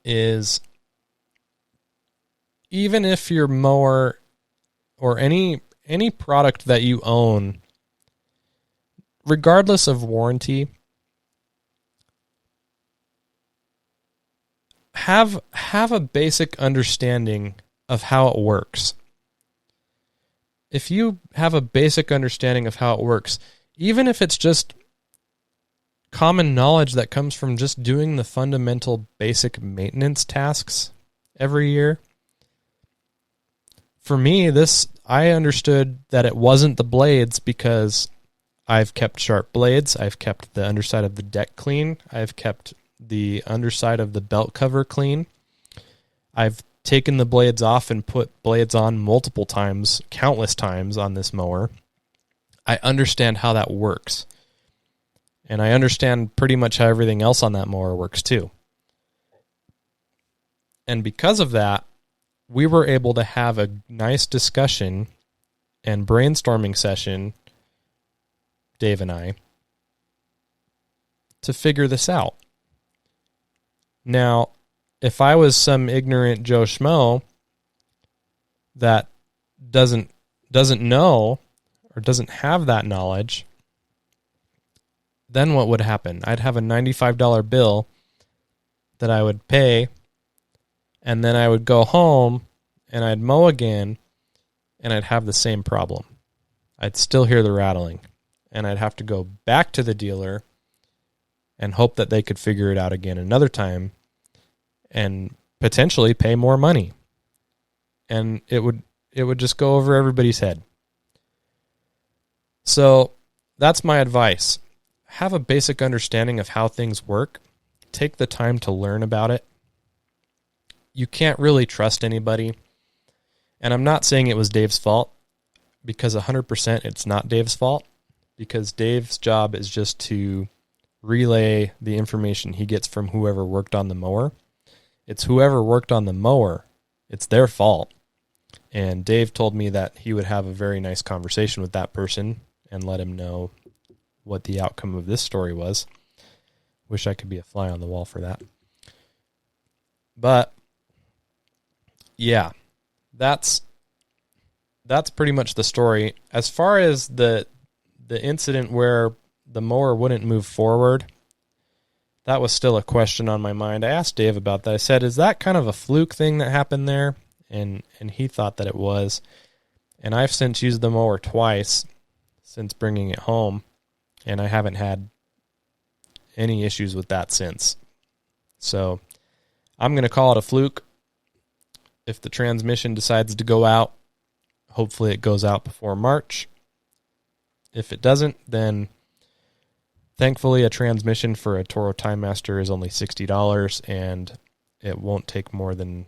is even if your mower or any product that you own, regardless of warranty, have a basic understanding of how it works. If you have a basic understanding of how it works, even if it's just common knowledge that comes from just doing the fundamental basic maintenance tasks every year. For me, I understood that it wasn't the blades because I've kept sharp blades. I've kept the underside of the deck clean. I've kept the underside of the belt cover clean. I've taken the blades off and put blades on multiple times, countless times on this mower. I understand how that works. And I understand pretty much how everything else on that mower works too. And because of that, we were able to have a nice discussion and brainstorming session, Dave and I, to figure this out. Now, if I was some ignorant Joe Schmo that doesn't know or doesn't have that knowledge, then what would happen? I'd have a $95 bill that I would pay, and then I would go home and I'd mow again, and I'd have the same problem. I'd still hear the rattling, and I'd have to go back to the dealer and hope that they could figure it out again another time and potentially pay more money. And it would just go over everybody's head. So that's my advice. Have a basic understanding of how things work. Take the time to learn about it. You can't really trust anybody. And I'm not saying it was Dave's fault, because 100% it's not Dave's fault, because Dave's job is just to relay the information he gets from whoever worked on the mower. It's whoever worked on the mower. It's their fault. And Dave told me that he would have a very nice conversation with that person and let him know what the outcome of this story was. Wish I could be a fly on the wall for that. But yeah, that's pretty much the story. As far as the incident where the mower wouldn't move forward, that was still a question on my mind. I asked Dave about that. I said, is that kind of a fluke thing that happened there? And he thought that it was. And I've since used the mower twice since bringing it home, and I haven't had any issues with that since. So I'm going to call it a fluke. If the transmission decides to go out, hopefully it goes out before March. If it doesn't, then thankfully a transmission for a Toro Timemaster is only $60, and it won't take more than,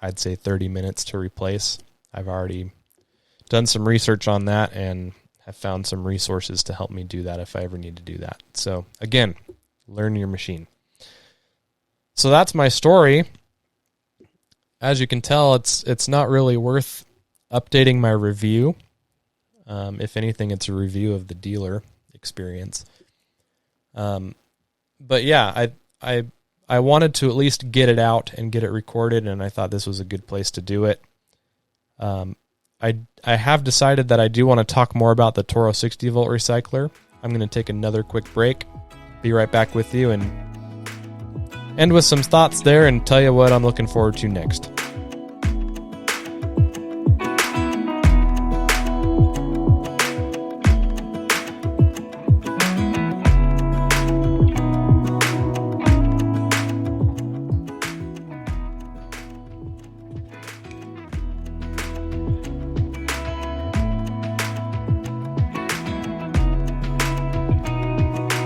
I'd say, 30 minutes to replace. I've already done some research on that and have found some resources to help me do that if I ever need to do that. So again, learn your machine. So that's my story. As you can tell, it's not really worth updating my review. If anything, it's a review of the dealer experience. But yeah, I wanted to at least get it out and get it recorded, and I thought this was a good place to do it. I have decided that I do want to talk more about the Toro 60 volt recycler. I'm going to take another quick break, be right back with you, and end with some thoughts there and tell you what I'm looking forward to next.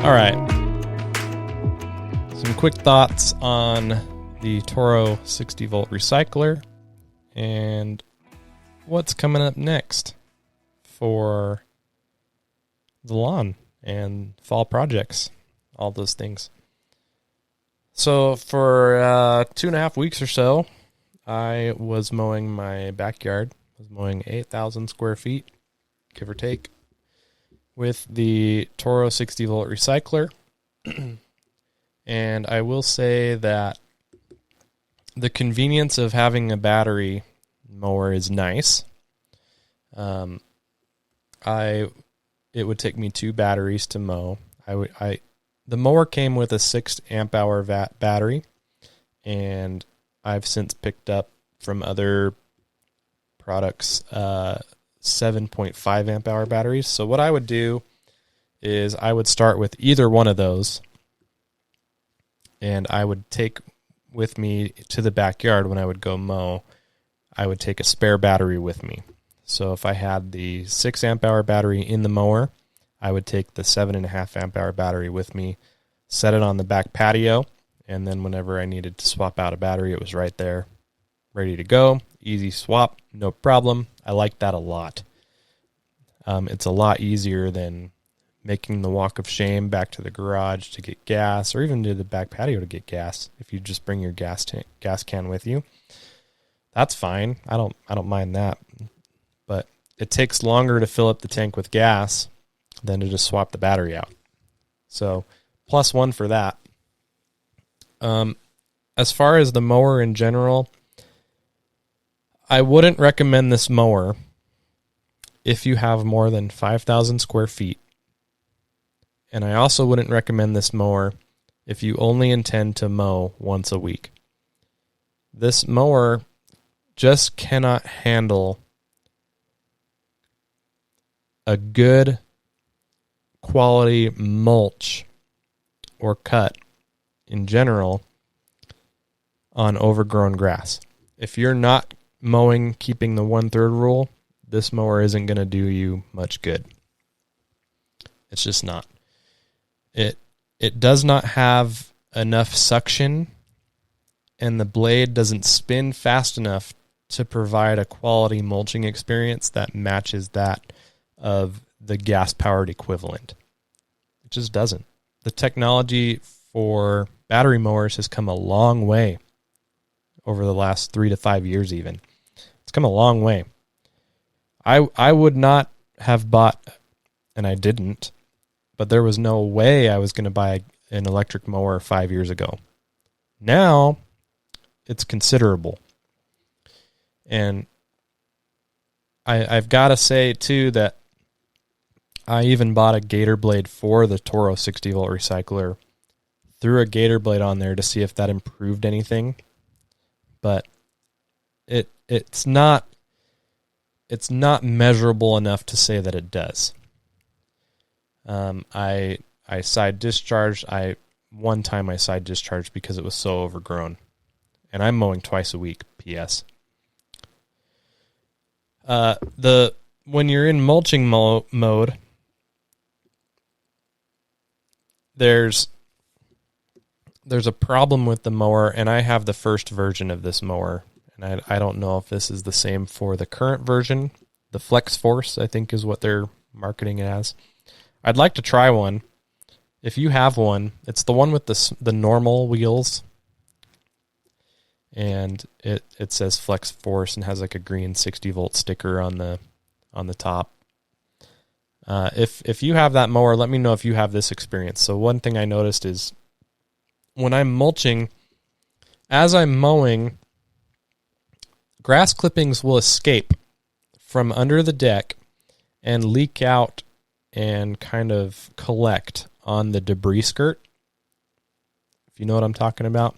All right. Some quick thoughts on the Toro 60 volt recycler and what's coming up next for the lawn and fall projects, all those things. So for 2.5 weeks or so, I was mowing my backyard. I was mowing 8,000 square feet, give or take, with the Toro 60 volt recycler. And I will say that the convenience of having a battery mower is nice. It would take me 2 batteries to mow. The mower came with a 6 amp hour battery, and I've since picked up from other products 7.5 amp hour batteries. So what I would do is I would start with either one of those, and I would take with me to the backyard when I would go mow, I would take a spare battery with me. So if I had the 6 amp hour battery in the mower, I would take the 7.5 amp hour battery with me, set it on the back patio, and then whenever I needed to swap out a battery, it was right there, ready to go. Easy swap, no problem. I like that a lot. It's a lot easier than making the walk of shame back to the garage to get gas, or even to the back patio to get gas. If you just bring your gas can with you, that's fine. I don't mind that. But it takes longer to fill up the tank with gas than to just swap the battery out. So +1 for that. As far as the mower in general, I wouldn't recommend this mower if you have more than 5,000 square feet. And I also wouldn't recommend this mower if you only intend to mow once a week. This mower just cannot handle a good quality mulch or cut in general on overgrown grass. If you're not mowing, keeping the 1/3 rule, this mower isn't going to do you much good. It's just not. It does not have enough suction, and the blade doesn't spin fast enough to provide a quality mulching experience that matches that of the gas-powered equivalent. It just doesn't. The technology for battery mowers has come a long way over the last 3 to 5 years even. It's come a long way. I would not have bought, and I didn't, but there was no way I was going to buy an electric mower 5 years ago. Now, it's considerable. And I've got to say, too, that I even bought a gator blade for the Toro 60 volt recycler, threw a gator blade on there to see if that improved anything. But it's not measurable enough to say that it does. I side discharged. One time I side discharged because it was so overgrown, and I'm mowing twice a week. P.S. When you're in mulching mode, there's there's a problem with the mower, and I have the first version of this mower, and I don't know if this is the same for the current version. The Flex Force, I think, is what they're marketing it as. I'd like to try one. If you have one, it's the one with the normal wheels, and it says Flex Force and has like a green 60-volt sticker on the top. If you have that mower, let me know if you have this experience. So one thing I noticed is when I'm mulching, as I'm mowing, grass clippings will escape from under the deck and leak out and kind of collect on the debris skirt, if you know what I'm talking about.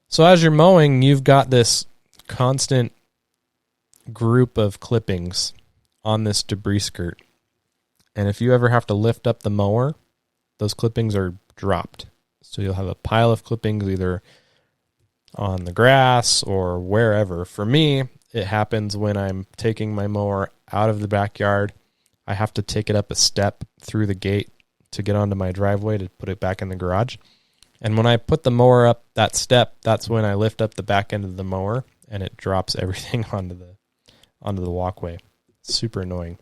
So as you're mowing, you've got this constant group of clippings on this debris skirt. And if you ever have to lift up the mower, those clippings are dropped. So you'll have a pile of clippings either on the grass or wherever. For me, it happens when I'm taking my mower out of the backyard. I have to take it up a step through the gate to get onto my driveway to put it back in the garage. And when I put the mower up that step, that's when I lift up the back end of the mower and it drops everything onto the walkway. It's super annoying.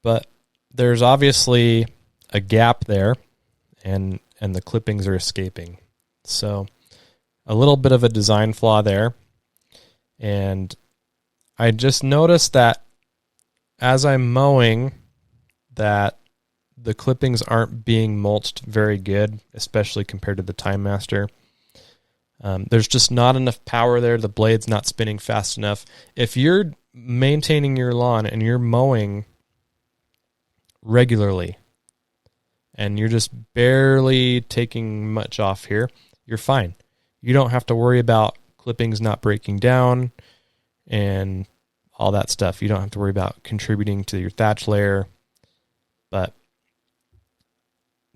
But there's obviously a gap there, and the clippings are escaping. So a little bit of a design flaw there. And I just noticed that as I'm mowing, that the clippings aren't being mulched very good, especially compared to the Timemaster. There's just not enough power there. The blade's not spinning fast enough. If you're maintaining your lawn and you're mowing regularly and you're just barely taking much off here, you're fine. You don't have to worry about clippings not breaking down and all that stuff. You don't have to worry about contributing to your thatch layer. But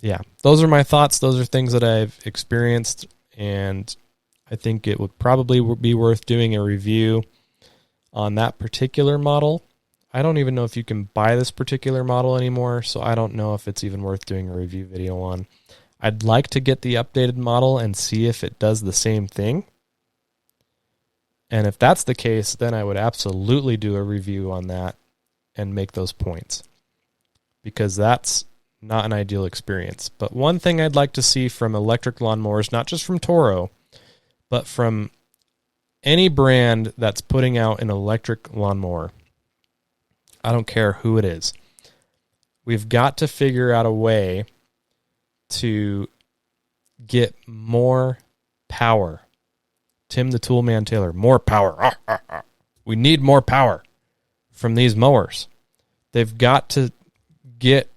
yeah, those are my thoughts. Those are things that I've experienced, and I think it would probably be worth doing a review on that particular model. I don't even know if you can buy this particular model anymore, so I don't know if it's even worth doing a review video on. I'd like to get the updated model and see if it does the same thing. And if that's the case, then I would absolutely do a review on that and make those points, because that's not an ideal experience. But one thing I'd like to see from electric lawnmowers, not just from Toro, but from any brand that's putting out an electric lawnmower, I don't care who it is, we've got to figure out a way to get more power. Tim the Toolman Taylor, more power. We need more power from these mowers. They've got to get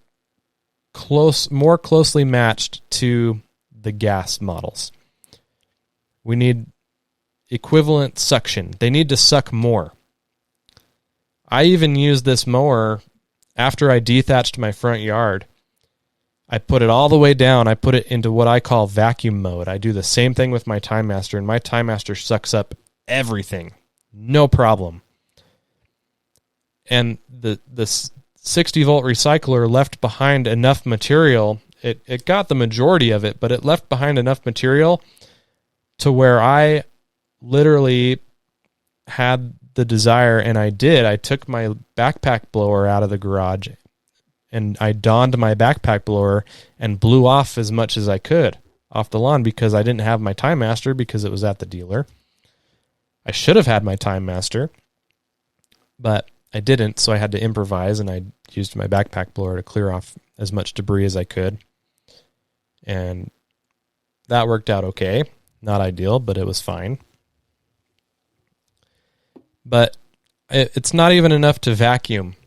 more closely matched to the gas models. We need equivalent suction. They need to suck more. I even used this mower after I dethatched my front yard. I put it all the way down. I put it into what I call vacuum mode. I do the same thing with my Timemaster, and my Timemaster sucks up everything. No problem. And the 60-volt recycler left behind enough material. It got the majority of it, but it left behind enough material to where I literally had the desire, and I did. I took my backpack blower out of the garage, and I donned my backpack blower and blew off as much as I could off the lawn because I didn't have my Timemaster because it was at the dealer. I should have had my Timemaster, but I didn't, so I had to improvise, and I used my backpack blower to clear off as much debris as I could. And that worked out okay. Not ideal, but it was fine. But it's not even enough to vacuum.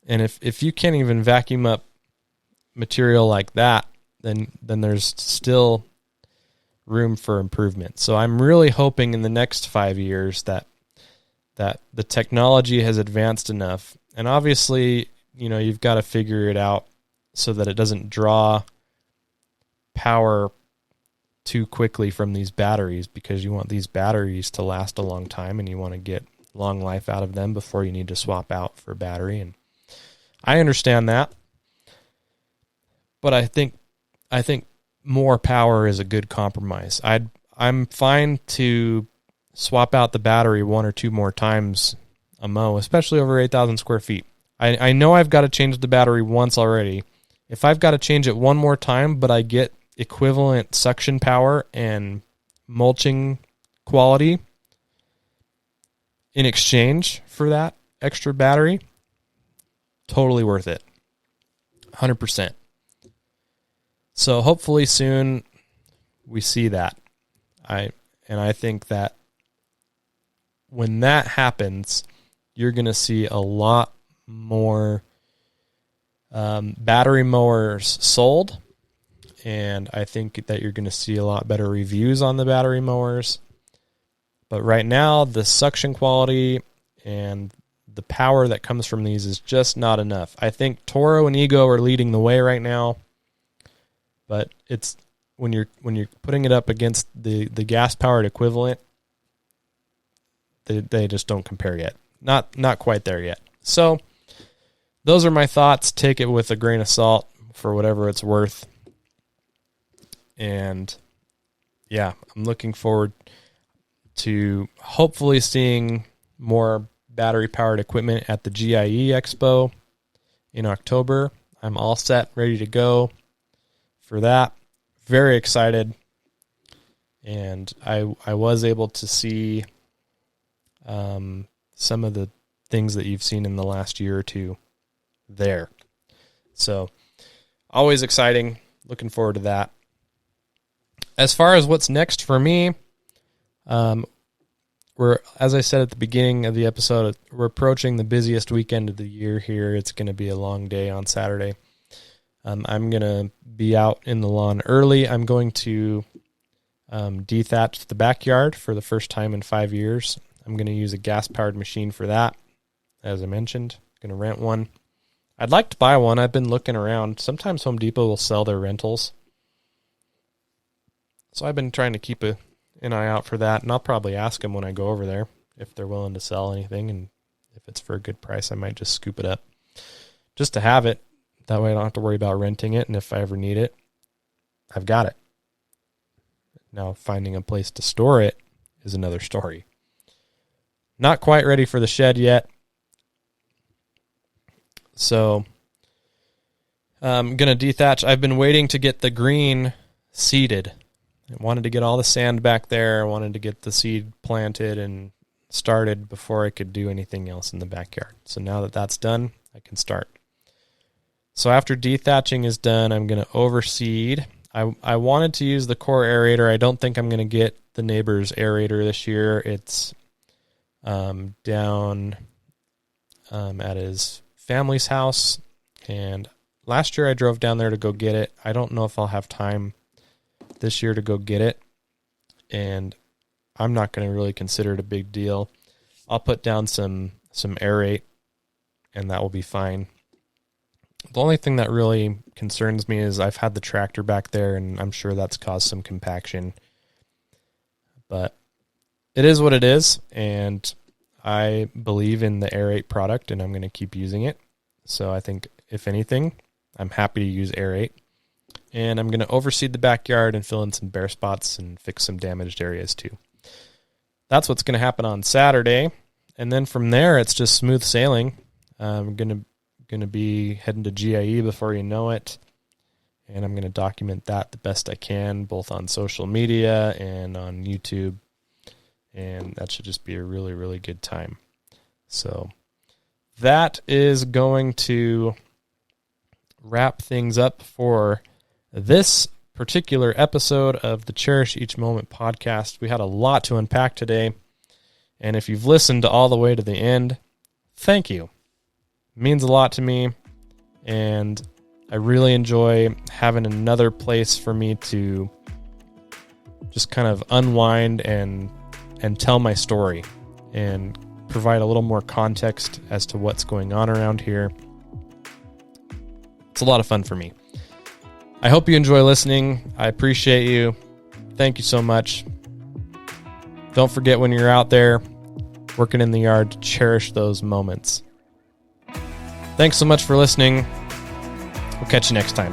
And if you can't even vacuum up material like that, then there's still room for improvement. So I'm really hoping in the next 5 years that the technology has advanced enough. And obviously, you've got to figure it out so that it doesn't draw power too quickly from these batteries, because you want these batteries to last a long time and you want to get long life out of them before you need to swap out for battery. And I understand that, but I think more power is a good compromise. I'm fine to swap out the battery one or two more times a mow, especially over 8,000 square feet. I know I've got to change the battery once already. If I've got to change it one more time, but I get equivalent suction power and mulching quality in exchange for that extra battery, totally worth it. 100%. So hopefully soon we see that. I think that when that happens, you're going to see a lot more battery mowers sold, and I think that you're going to see a lot better reviews on the battery mowers. But right now, the suction quality and the power that comes from these is just not enough. I think Toro and Ego are leading the way right now, but it's when you're putting it up against the gas-powered equivalent, they just don't compare yet. Not quite there yet. So those are my thoughts. Take it with a grain of salt for whatever it's worth. And yeah, I'm looking forward to hopefully seeing more battery-powered equipment at the GIE Expo in October. I'm all set, ready to go for that. Very excited. And I was able to see some of the things that you've seen in the last year or two there. So always exciting. Looking forward to that. As far as what's next for me, we're, as I said at the beginning of the episode, we're approaching the busiest weekend of the year here. It's going to be a long day on Saturday. I'm going to be out in the lawn early. I'm going to dethatch the backyard for the first time in 5 years. I'm going to use a gas-powered machine for that, as I mentioned. I'm going to rent one. I'd like to buy one. I've been looking around. Sometimes Home Depot will sell their rentals. So I've been trying to keep an eye out for that, and I'll probably ask them when I go over there if they're willing to sell anything, and if it's for a good price, I might just scoop it up just to have it. That way I don't have to worry about renting it, and if I ever need it, I've got it. Now, finding a place to store it is another story. Not quite ready for the shed yet. So I'm going to dethatch. I've been waiting to get the green seeded. I wanted to get all the sand back there. I wanted to get the seed planted and started before I could do anything else in the backyard. So now that that's done, I can start. So after dethatching is done, I'm going to overseed. I wanted to use the core aerator. I don't think I'm going to get the neighbor's aerator this year. It's down at his family's house, and last year I drove down there to go get it. I don't know if I'll have time this year to go get it, and I'm not going to really consider it a big deal. I'll put down some aerate, and that will be fine. The only thing that really concerns me is I've had the tractor back there, and I'm sure that's caused some compaction. But it is what it is, and I believe in the aerate product, and I'm going to keep using it. So I think, if anything, I'm happy to use aerate. And I'm going to overseed the backyard and fill in some bare spots and fix some damaged areas too. That's what's going to happen on Saturday. And then from there, it's just smooth sailing. I'm going to be heading to GIE before you know it. And I'm going to document that the best I can, both on social media and on YouTube. And that should just be a really, really good time. So that is going to wrap things up for this particular episode of the Cherish Each Moment podcast. We had a lot to unpack today. And if you've listened all the way to the end, thank you. It means a lot to me. And I really enjoy having another place for me to just kind of unwind and tell my story and provide a little more context as to what's going on around here. It's a lot of fun for me. I hope you enjoy listening. I appreciate you. Thank you so much. Don't forget, when you're out there working in the yard, to cherish those moments. Thanks so much for listening. We'll catch you next time.